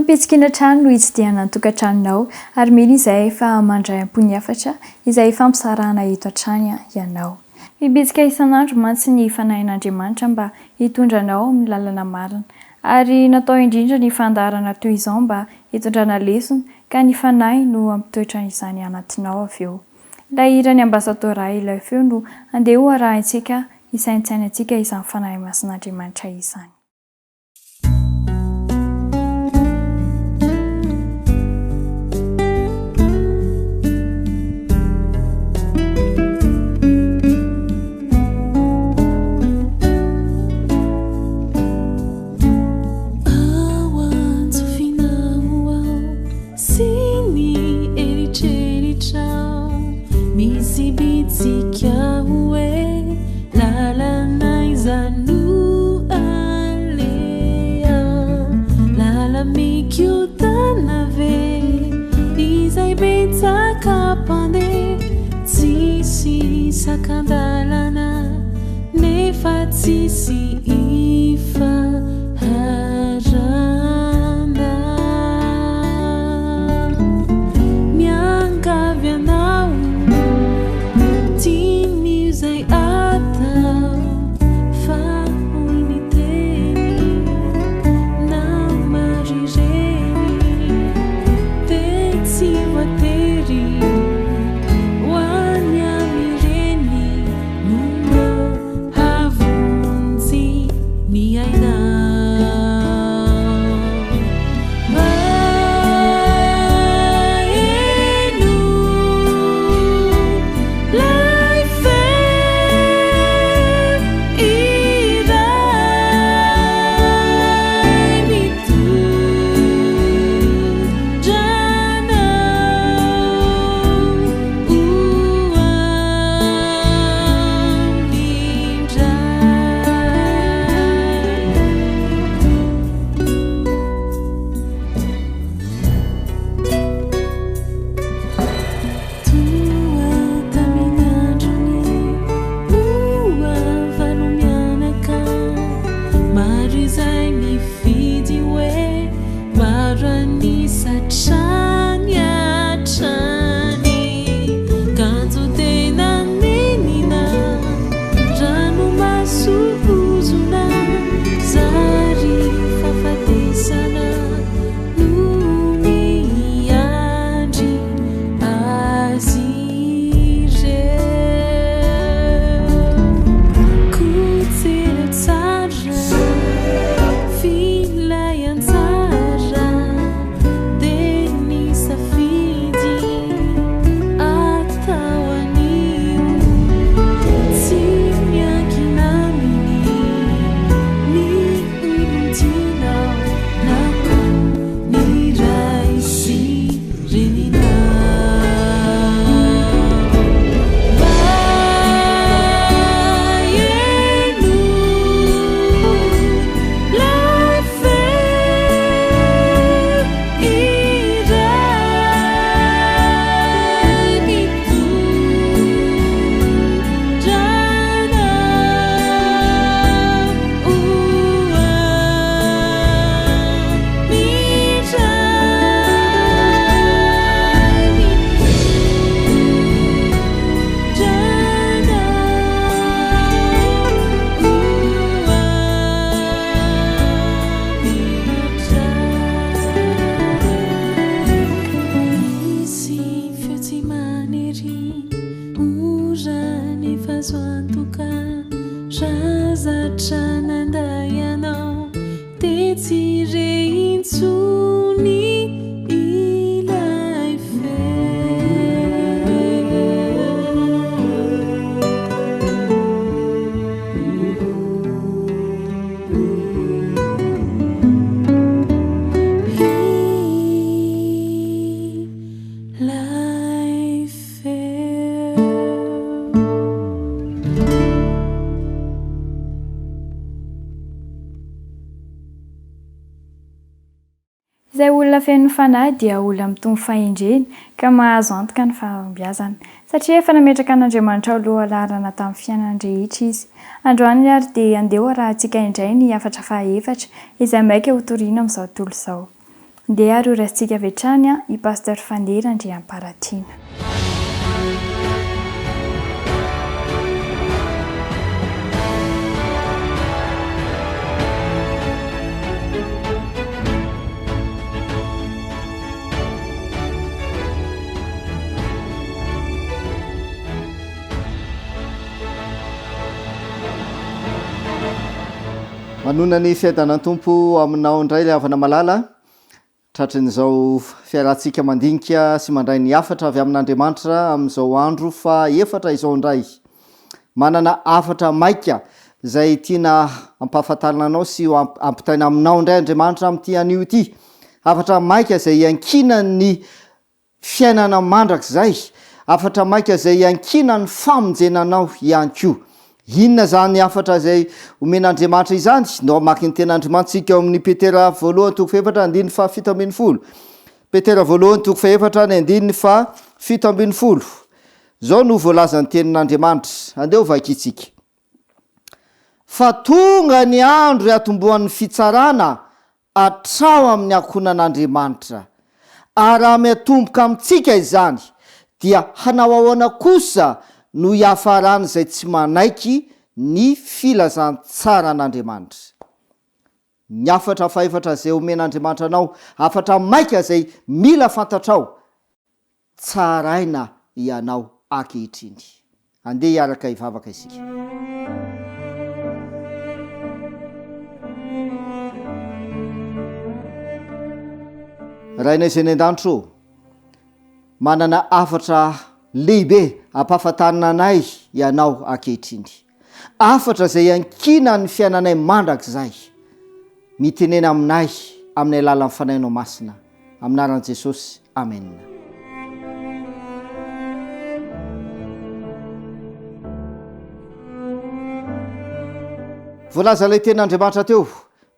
Petsikina trano no hitsidiana ny tokantranonao ary mila izay efa mandray am-pony hafatra izay fampisarana eto an-trany ianao. Mibetsika isan'andro mantsy ny fanahin'Andriamanitra mba hitondranao amin'ny lalana marina ary natao indrindra ny fandaharana toy izao mba hitondrana lesona ka ny fanahy no ampitoetra izany anatinao avy eo. Ilay hiran'ny ambasadora ilay feo no andeha ho arahintsika isaintsainantsika izany fanahy masin'Andriamanitra izany. Sakandalana nefa tsisy ifaharanda miangavy anao tiany izay atao fa hoy ny teny namarireny de tsy voatery olona feno fanahy dia olona mitombo fahendreny ka mahazo antoka ny fahombiazana satria efa nametraka an'Andriamanitra ao aloha lalana tamin'ny fiainana rehetra izy. Androany ary dia andeha raha antsika indray ny afatra fahaefatra izay maika ho toriana amin'izao tontolo izao. Andeha ary horasintsika avy hatrany i Pasteur Fandera Andriamparatiana. Manona ny fiadanany tompo aminao indray ilay havana malala tratran'izao fiarahantsika mandinika sy mandray ny afatra avy amin'Andriamanitra amin'izao andro fa efatra izao indray. Manana afatra maika izay tiana ampahafantarina anao sy ampitaina aminao indray Andriamanitra amin'ity anio ity. Afatra maika izay iankina ny fiainana mandrakizay. Afatra maika izay iankina ny famonjenanao ihany koa. Inona zany afatra izay omen'Andriamanitra izany? No amaky ny ten'Andriamanitra eo amin'ny Petera 2:7-7. Petera 2:7-7. Zao no voalazan'ny tenin'Andriamanitra. Andeha vaky isika. Fa tonga ny andro iatombohan'ny fitsarana atrao amin'ny ankonan'Andriamanitra. Ary ametomboka amintsika izany dia hanao ahoana kosa no hiafarana izay tsy manaiky ny filazantsara an'Andriamanitra. Ny afatra faefatra izay omen'Andriamanitra anao, afatra maika izay mila fantatrao, tsaraina ianao ankehitriny. Andeha hiaraka hivavaka isika. Rainay izay ny an-danitro, manana afatra lehibe ampahafantarina anay ianao ankehitriny. Afatra izay iankina ny fiainanay mandrakizay. Mitenena aminay amin'ny alalan'ny fanainao masina. Amin'ny anaran'i Jesosy. Amen. Voalaza ilay ten'Andriamanitra teo,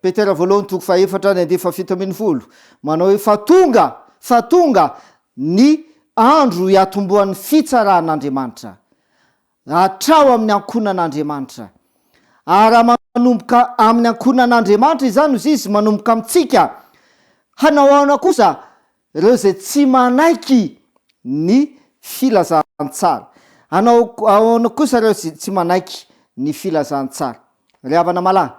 Petera 2:7-7, manao hoe fa tonga ny andro iatombohan'ny fitsaran'Andriamanitra atrao amin'ny ankonan'Andriamanitra. Ary manomboka amin'ny ankonan'Andriamanitra izany izy manomboka amintsika. Hanao ahoana kosa ireo izay tsy manaiky ny filazantsara. Hanao ahoana kosa ireo izay tsy manaiky ny filazantsara. Ry havana malahy,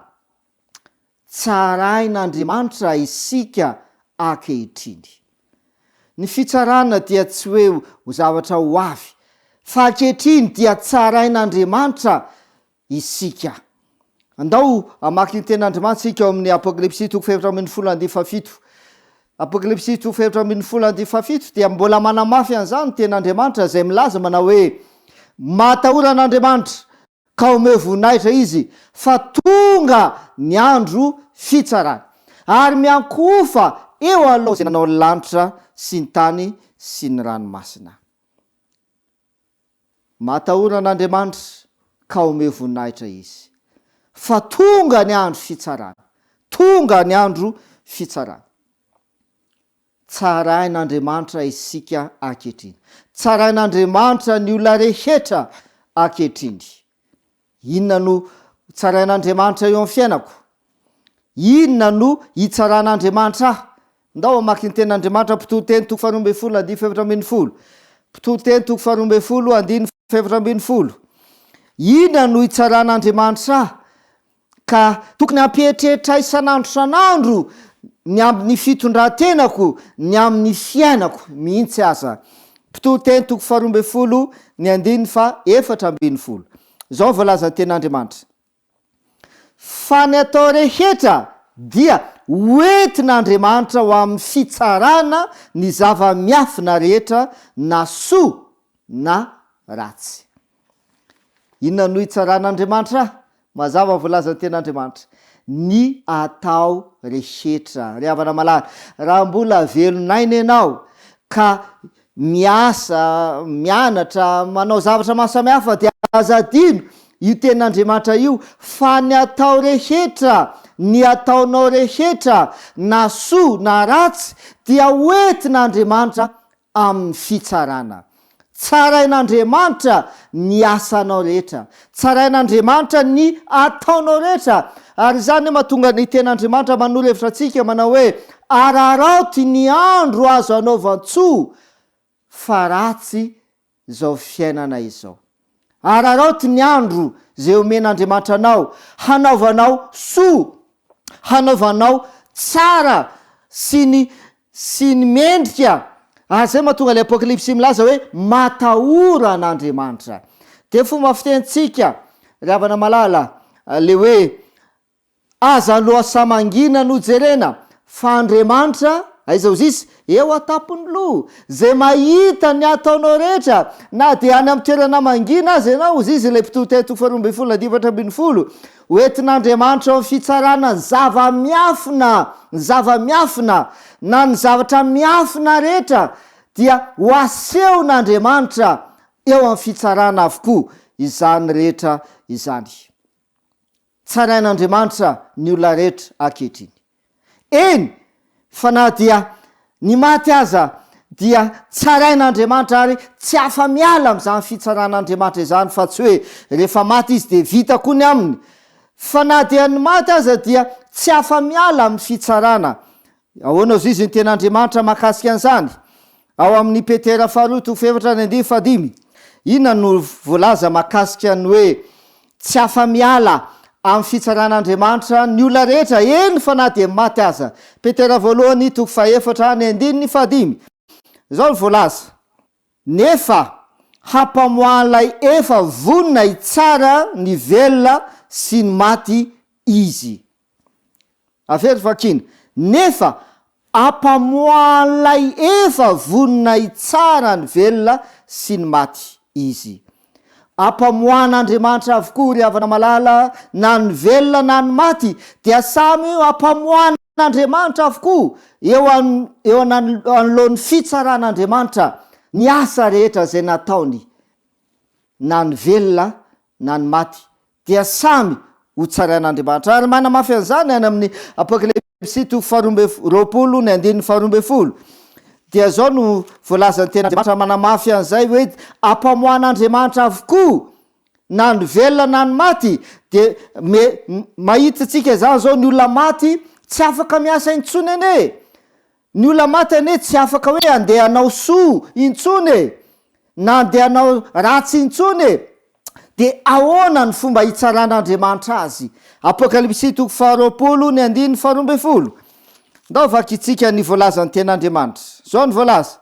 tsarain'Andriamanitra isika ankehitriny. Ny fitsarana dia tsy hoe ho zavatra ho avy, fa ankehitriny dia tsarain'Andriamanitra isika. Andao amaky ny ten'Andriamanitra isika eo amin'ny Apokalipsy 2:7. Apokalipsy 2:7 dia mbola manamafy an'izany ten'Andriamanitra izay milaza manao hoe matahoran'Andriamanitra ka omeo voninahitra izy fa tonga ny andro fitsarana ary miankofa eo aloha izay nanao ny lanitra sy ny tany sy ny ranomasina. Matahoran'Andriamanitra ka omeo voninahitra izy fa tonga ny andro fitsarana. Tonga ny andro fitsarana. Tsarain'Andriamanitra isika ankehitriny. Tsarain'Andriamanitra ny olona rehetra ankehitriny. Inona no tsarain'Andriamanitra eo amin'ny fiainako? Inona no hitsaran'Andriamanitra ahy? Ndao amaky ny ten'Andriamanitra Mpitoloteny 2:7. Mpitoloteny 2:7. Inona no hitsaran'Andriamanitra ahy? Ka tokony hampieritreritra isan'andro ny amin'ny fitondrantenako, ny amin'ny fiainako mihitsy aza. Mpitoloteny 2:7. Zao voalaza ny ten'Andriamanitra. Fa ny atao rehetra dia hoentin'Andriamanitra ho amin'ny fitsarana ny zava-miafina rehetra na soa na ratsy. Inona no hitsaran'Andriamanitra? Mazava voalaza ny ten'Andriamanitra. Ny atao rehetra. Ry havana malahy, raha mbola velonaina ianao ka miasa, mianatra, manao zavatra mahasamihafa dia azadino io ten'andriamanitra io fa ny atao rehetra ny ataonao rehetra na soa na ratsy dia oentin'andriamanitra amin'ny fitsarana. Tsarain'andriamanitra ny asanao rehetra, tsarain'andriamanitra ny ataonao rehetra. Ary zany mahatonga ny ten'andriamanitra manolo hevitra antsika manao hoe araraoty ny andro azo anaovan-tsoa fa ratsy zao fiainana izao. Araraoty ny andro zay omen'andriamanitra anao hanaovanao soa, hanaovanao tsara sy ny mendrika. Ary zay mahatonga le apokalipsy milaza hoe matahora an'andriamanitra. De fomba fitentsika ravana malala le hoe aza aloha samangina no jerena fa andriamanitra aiza zisy eo atapony loha zay mahita ny ataonao rehetra na de any amin'ny toerana mangina azy ianao zizy le mpitoteto 24 oentin'andriamanitra ao fitsarana ny zava-miafina na ny zavatra miafina rehetra dia ho asehon'andriamanitra eo amin'ny fitsarana avokoa izany rehetra izany. Tsarain'andriamanitra ny olona rehetra ankehitriny. Eny fa na dia ny maty aza dia tsarain'andriamanitra ary tsy afa-miala amin'izany fitsaran'andriamanitra izany fa tsy hoe rehefa maty izy de vita koa ny aminy. Fa na dia ny maty aza dia tsy afa-miala amin'ny fitsarana. Ahoana izy ny ten'andriamanitra mahakasika an'izany? Ao amin'ny Petera 2:4-5 inona no voalaza mahakasika ny hoe tsy afa-miala amin'ny fitsaran'andriamanitra ny olona rehetra? Eny fa na dia maty aza. Petera 1:4-5 zao ny voalaza: nefa hampamoahan'ilay efa vonona itsara ny velona sy ny maty izy. Avery vakina: nefa hampamoahan'ilay efa vonona itsara ny velona sy ny maty izy. Hampamoahan'andriamanitra avokoa ry havana malala na ny velona na ny maty dia samy hampamoahan'andriamanitra avokoa eo anoloan'ny fitsaran'andriamanitra ny asa rehetra zay nataony, na ny velona na ny maty dia samy ho tsarain'andriamanitra. Ary manamafy an'izany any amin'ny apokalipsy 2:20 dia zao no voalazany ten'andriamanitra manamafy an'izay hoe hampamoahan'andriamanitra avokoa na ny velona na ny maty. De mahita tsika zany zao ny olona maty tsy afaka miasa intsony ane. Ny olona maty ane tsy afaka hoe andeha hanao soa intsony na andeha hanao ratsy intsony. De ahoana ny fomba hitsaran'andriamanitra azy? Apokalipsy 2:20 ndao vakitsika ny voalazany ten'andriamanitra. Zao ny voalaza: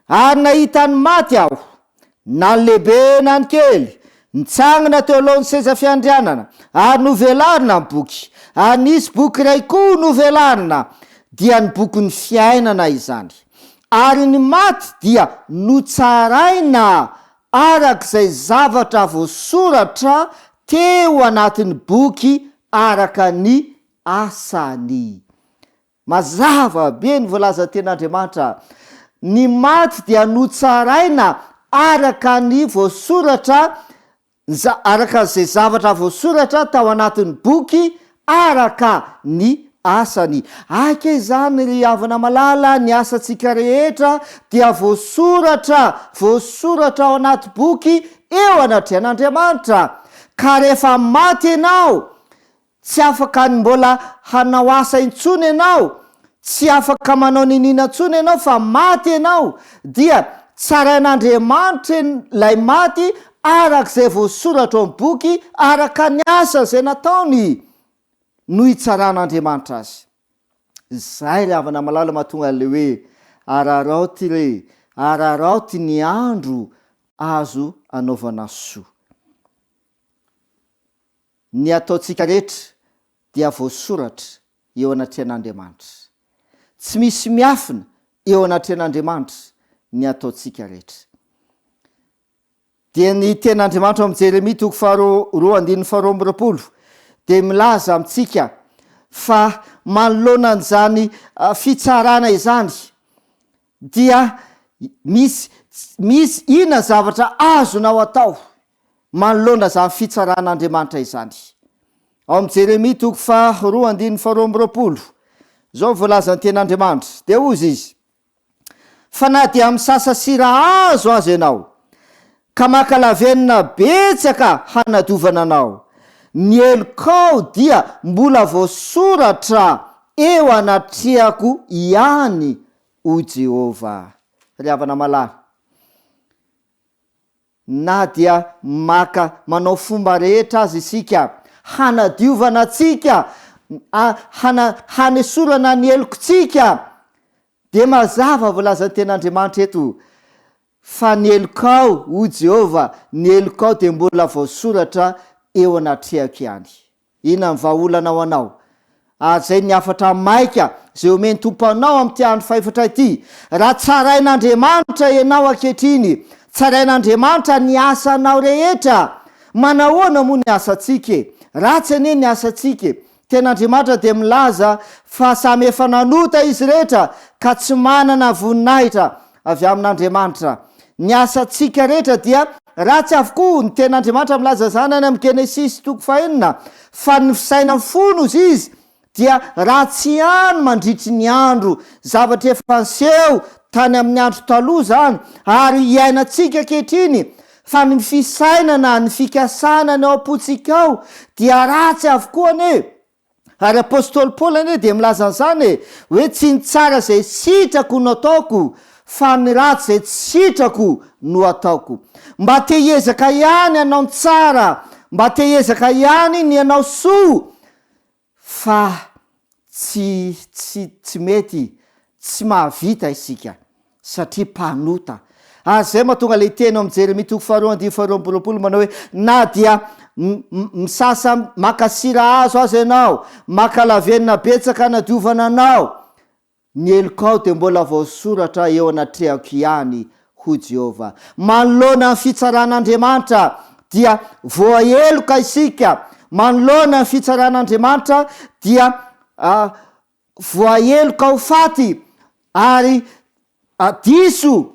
ary nahita ny maty aho, na ny lehibe na ny kely, nitsangana teo alohan'ny seza fiandrianana, ary novelarina ny boky. Ary nisy boky iray koa novelarina, dia ny boky ny fiainana izany. Ary ny maty dia notsaraina arak'izay zavatra voasoratra teo anatin'ny boky araka ny asany. Mazava be ny voalaza ten'andriamanitra: ny maty dia notsaraina araka ny voasoratra, araka izay zavatra voasoratra tao anatin'ny boky araka ny asany. Ake izany ry havana malala, ny asantsika rehetra dia voasoratra ao anaty boky eo anatrehan'andriamanitra. Ka rehefa maty ianao, tsy afaka mbola hanao asa intsony ianao, tsy afaka manao ninina intsony ianao, fa maty ianao dia tsarain'andriamanitra lay maty arak'izay voasoratra ao amin'ny boky araka ny asa zay nataony no hitsaran'andriamanitra azy. Zay ry havana malala mahatonga le hoe araraoty ny andro azo anaovana soa. Ny ataontsika rehetra dia voasoratra eo anatrehan'andriamanitra. Tsy misy miafina eo anatrehan'andriamanitra ny ataontsika rehetra. Dia ny ten'andriamanitra amin'ny Jeremia 2:2-20 de milaza amintsika fa manoloana an'izany fitsarana izany dia misy ina zavatra azonao atao manoloana zany fitsaran'andriamanitra izany. Ao am' Jeremia 2:2 zao voalazany ten'andriamanitra de ozy izy: fa na dia misasa sira azo azy ianao ka makalavenina betsaka hanadiovana anao, ny elokao dia mbola voasoratra eo anatrehako ihany o Jehova. Riavana malala, na dia manao fomba rehetra azy isika hanadiovana atsika, hanesorana ny elokotsika, de mazava voalazany ten'andriamanitra eto fa ny elokao o Jehova, ny elokao de mbola voasoratra eo anatrehako ihany. Ina ny vahaolana ao anao? Zay ny afatra maika zay omeny tompanao am' ty andro faefatra ity. Raha tsarain'andriamanitra ianao ankehitriny, tsarain'andriamanitra ny asanao rehetra. Manahoana moa ny asatsika? Ratsy anie ny asatsika. Ten'andriamanitra de milaza fa samy efa nanota izy rehetra ka tsy manana voninahitra avy amin'andriamanitra. Ny asatsika rehetra dia ratsy avokoa. Ny ten'andriamanitra milaza zany any am' Genesis 4:4 fa ny fisaina fono izy izy dia ratsy ihany mandritry ny andro, zavatra efa nseho tany amin'ny andro taloha zany ary iainatsika ankehitriny. Fa ny fisainana, ny fikasana ny ao am-potsikao dia ratsy avokoa ane. Ary apôstôly Paoly ane de milaza an'izany hoe tsy ny tsara zay sitrako no ataoko fa ny ratsy zay tsy sitrako no ataoko. Mba te hiezaka ihany anao ny tsara, mba te hiezaka ihany ny anao soa, fa tsy mety, tsy mahavita isika satria mpanota. Zay mahatonga le teny am' Jeremia 2:2 manao hoe na dia misasa makasira azo azy ianao, makalavenina betsaka hanadiovana anao, ny elokao de mbola voasoratra eo anatrehako ihany ho Jehova. Manoloana ny fitsaran'andriamanitra dia voaeloka isika. Manoloana ny fitsaran'andriamanitra dia voaeloka ho faty ary diso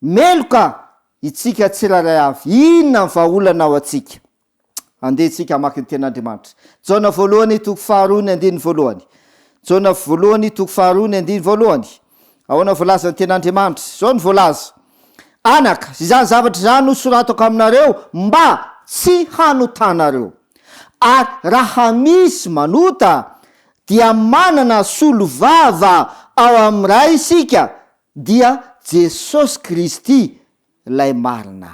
meloka itsika tsiraray avy. Inona ny vahaolana ao atsika? Andehitsika amaky ny ten'andriamanitra. Jaona voalohany 2:2. Jaona voalohany 2:2. Ahoana voalaza ny ten'andriamanitra? Zao ny voalaza: anaka, izany zavatra zany no soratako aminareo mba tsy hanotanareo. Ary raha misy manota dia manana solovava ao am'ray isika, dia Jesosy Kristy lay marina.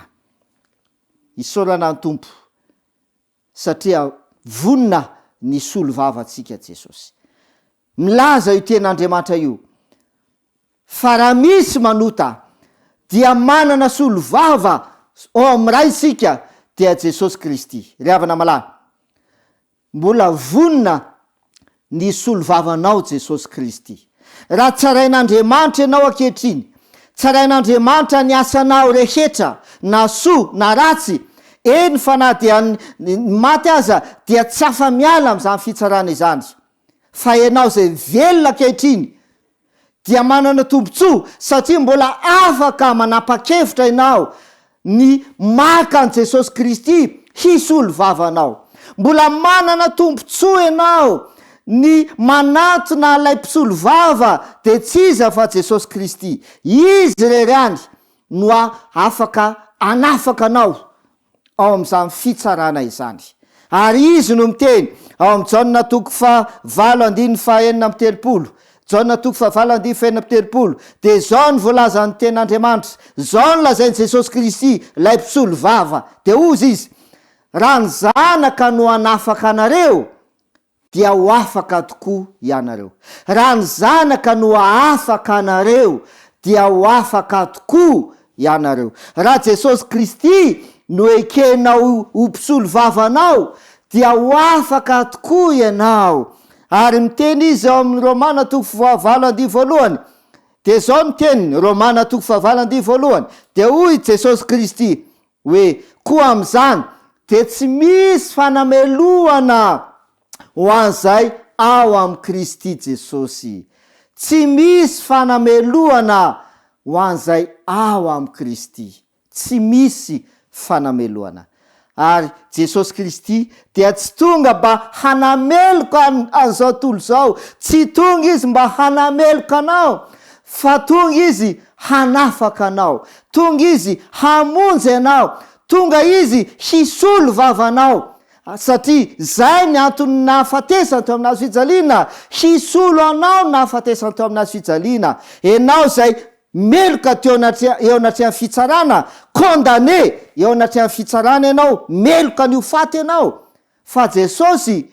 Isorana ny tompo satria vonina ny solovavatsika Jesosy. Milaza io ten'andriamanitra io fa raha misy manota dia manana solovava ao am'ray isika, dia Jesosy Kristy. Riavana malala, mbola vonina ny solovavanao Jesosy Kristy. Raha tsarain'andriamanitra ianao ankehitriny, tsarain'andriamanitra ny asanao rehetra, na soa na ratsy, eny fa na dia maty aza dia tsy afa-miala am'izany fitsarana izany. Fa ianao zay velona ankehitriny dia manana tombontsoa satria mbola afaka manapa-kevitra ianao ny maka an' Jesosy Kristy hisolovavanao. Mbola manana tombontsoa ianao ny manatona lay mpisolovava de tsy iza fa Jesosy Kristy. Izy rerany no afaka anafaka anao ao am'izany fitsarana izany. Ary izy no miteny ao am' Jaona 2:9-13. Jaona 2:9-13. De zao ny voalazany ten'andriamanitra, zao ny lazainy Jesosy Kristy lay mpisolovava. De ozy izy: raha ny zanaka no anafaka anareo dia ho afaka tokoa ianareo. Raha ny zanaka no afaka anareo dia ho afaka tokoa ianareo. Raha Jesosy Kristy no ekenao ho mpisolovavanao dia ho afaka tokoa ianao. Ary miteny izy ao amin'ny Romana 9:1. De zao ny teniny, Romana 9:1. De hoy Jesosy Kristy hoe koa am'izany de tsy misy fanameloana ho an'izay ao am' Kristy Jesosy. Tsy misy fanameloana ho an'izay ao am' Kristy. Tsy misy fanameloana. ary Jesosy Kristy dia tsy tonga mba hanameloka an'izao tontolo zao, tsy tonga izy mba hanameloka anao, fa tonga izy hanafaka anao, tonga izy hamonjy anao, tonga izy hisolo vavanao, satria zay ny antony nahafatesany teo aminazy fijaliana, hisolo anao nahafatesany teo aminazy fijaliana. Enao zay meloka eo anatrehany fitsarana, condamné eo anatrehany fitsarana ianao, meloka ny ho faty ianao, fa Jesosy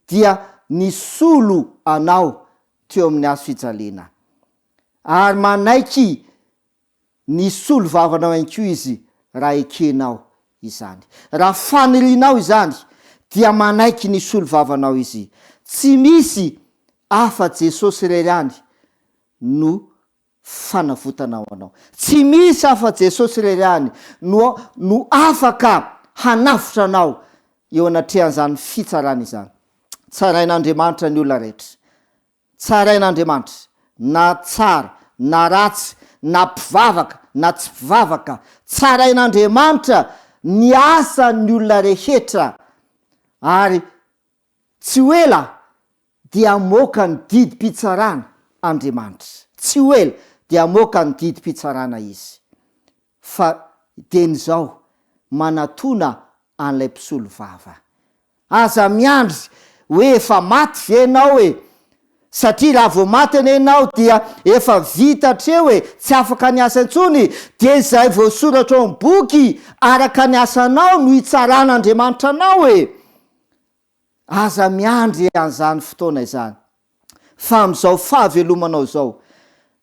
dia nisolo anao teo amin'ny hazo fijaliana, ary manaiky nisolo vavanao ihany koa izy raha ekenao izany, raha fanirinao izany dia manaiky nisolo vavanao izy. Tsy misy afa Jesosy irery ihany no fanavotanao anao, tsy misy afa Jesosy irery ihany no afaka hanavotra anao eo anatrehan'izany fitsarana izany. Tsarain'Andriamanitra ny olona rehetra, tsarain'Andriamanitra na tsara na ratsy na mpivavaka na tsy mpivavaka, tsarain'Andriamanitra ny asan'ny olona rehetra, ary tsy hoela dia moka ny didim-pitsarana Andriamanitra, tsy hoela dia moka ny didim-pitsarana izy, fa dieny manatona an'ilay mpisolo vava. Aza miandry hoe efa maty ve enao e, satria raha vao maty enao dia efa vita treo e, tsy afaka ny asa intsony, dia izay voasoratra ao amin'ny boky araka ny asanao no hitsaran'Andriamanitra anao e. Aza miandry an'izany fotoana izany, fa amin'izao fahavelomanao zao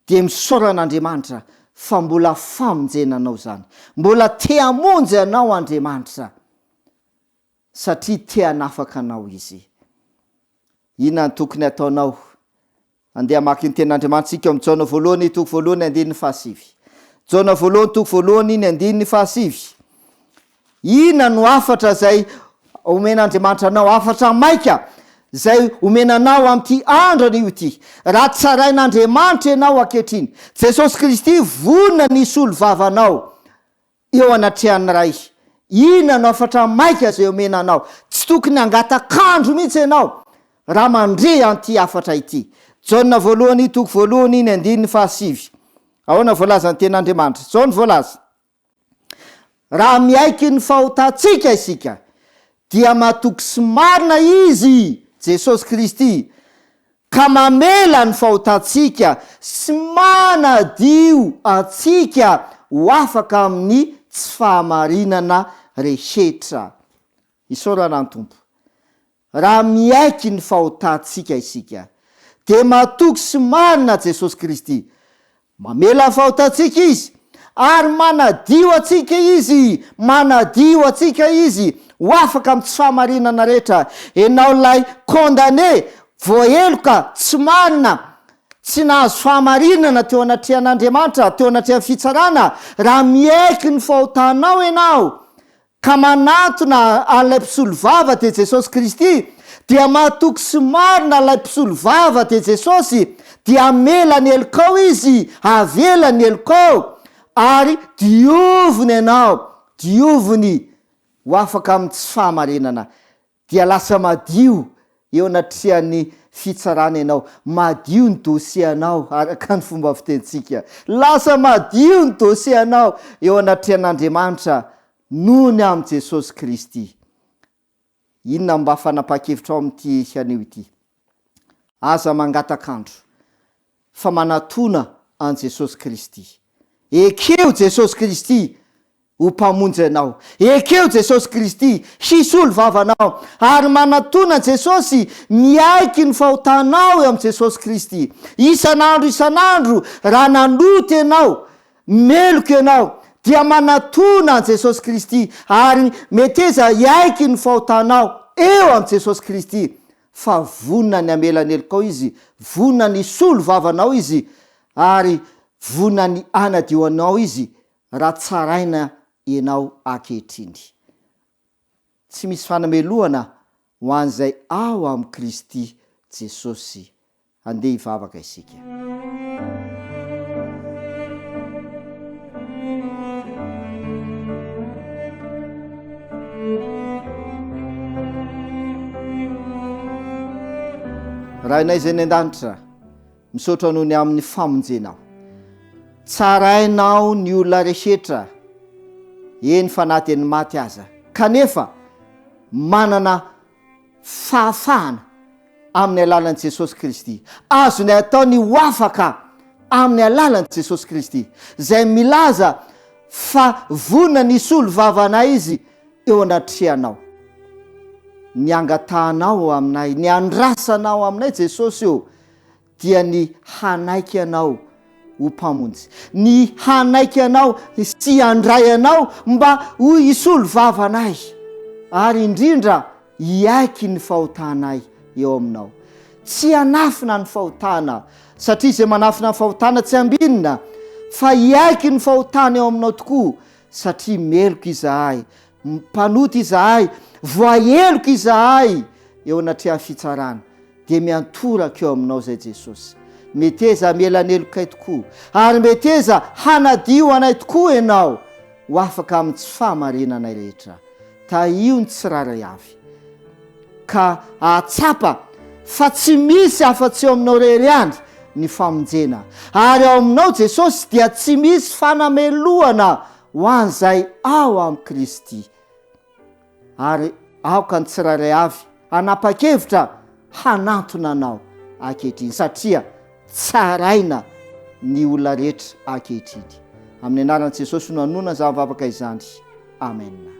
dia misaoran'Andriamanitra fa mbola famonjenanao zany, mbola te hamonjy anao Andriamanitra, satria te hanafaka anao izy. Inona ny tokony ataonao? Andeha maki ny ten'Andriamanitra tsika amin'ny Jaona voalohany toko voalohany 1:7. Jaona voalohany toko voalohany 1:7. Inona no afatra zay omen'Andriamanitra anao, afatra maika zay omenanao amin'ity andro io ity? Raha tsarain'Andriamanitra ianao ankehitriny, Jesosy Kristy vonona nisolo vavanao eo anatrehan'ny ray, inona no afatra maika zay omenanao? Tsy tokony angatakandro mihitsy ianao raha mandre an'ity afatra ity. Jaona voalohany toko voalohany 1:7. Ahoana voalaza ny ten'Andriamanitra? Zao ny voalaza: raha miaiky ny fahotantsika isika dia matoky sy marina izy Jesosy Kristy, ka mamela ny fahotantsika sy manadio antsika ho afaka amin'ny tsy fahamarinana rehetra. Isaorana ny Tompo. Raha miaiky ny fahotantsika isika dia matoky sy marina Jesosy Kristy, mamela ny fahotantsika izy ary manadio atsika izy, manadio atsika izy ho afaka amin'ny tsy fahamarinana rehetra. Enao lay condamné, voaheloka, tsy marina, tsy nahazo fahamarinana teo anatrehan'Andriamanitra, teo anatrehan'ny fitsarana, raha miaiky ny fahotanao ianao ka manatona an'ilay mpisolo vava te Jesosy Kristy, dia matoky sy marina ilay mpisolo vava te Jesosy, dia amela ny helikao izy, avela ny helikao, ary dioviny ianao, dioviny ho afaka amin'ny tsy fahamarinana, dia lasa madio eo anatrehan'ny fitsarana ianao, madio ny dosie anao araka ny fomba fitentsika, lasa madio ny dosie anao eo anatrehan'Andriamanitra noho ny amin'ny Jesosy Kristy. Inona mba fanapa-kevitra ao amin'ity anio ity? Aza mangatakandro fa manatona an Jesosy Kristy. Ekeo Jesosy Kristy ho mpamonjy anao, ekeo Jesosy Kristy hisolo vavanao, ary manatona Jesosy miaiky ny fahotanao eo amin'ny Jesosy Kristy. Isan'andro raha nanoty ianao, meloka ianao, dia manatona Jesosy Kristy, ary meteza iaiky ny fahotanao eo amin'ny Jesosy Kristy, fa vonona ny amela ny helikao izy, vonona ny solo vavanao izy, ary vonona ny anadio anao izy raha tsaraina ianao ankehitriny. Tsy misy fanamelohana ho an'izay ao amin'ny Kristy Jesosy. Andeha hivavaka isika. raha inay zay ny an-danitra misaotra noho ny amin'ny famonjenao tsarainao ny olona rehetra eny fa na teny maty aza kanefa manana fahafahana amin'ny alalan'i Jesosy Kristy azony atao ny hoafaka amin'ny alalan'i Jesosy Kristy zay milaza fa vonona nisy olo vavanay izy eo anatrehanao ny angatahanao aminay ny andrasanao aminay Jesosy eo dia ny hanaiky anao ho mpamonjy ny hanaiky anao sy handray anao mba ho hisy olo vavanay ary indrindra hiaiky ny fahotanay eo aminao tsy hanafina ny fahotana satria zay manafina ny fahotana tsy ambinina fa hiaiky ny fahotana eo aminao tokoa satria meloko izahay mpanoty izahay voaheloko izahay eo anatreha fitsarana dia miantoraka eo aminao zay Jesosy mety eza mielanelokay tokoa ary mety eza hanadio anay tokoa ianao ho afaka amin'ny tsy fahamarinanay rehetra io ny tsiraray avy ka atsapa fa tsy misy afa-tsy eo aminao rery andry ny famonjena ary ao aminao Jesosy dia tsy misy fanamelohana ho an'izay ao amin'ny Kristy ary aoka ny tsiraray avy anapa-kevitra hanantona anao ankehitriny satria tsaraina ny olona rehetra ankehitriny amin'ny anaran'i Jesosy no hanona zavavaka izany amen.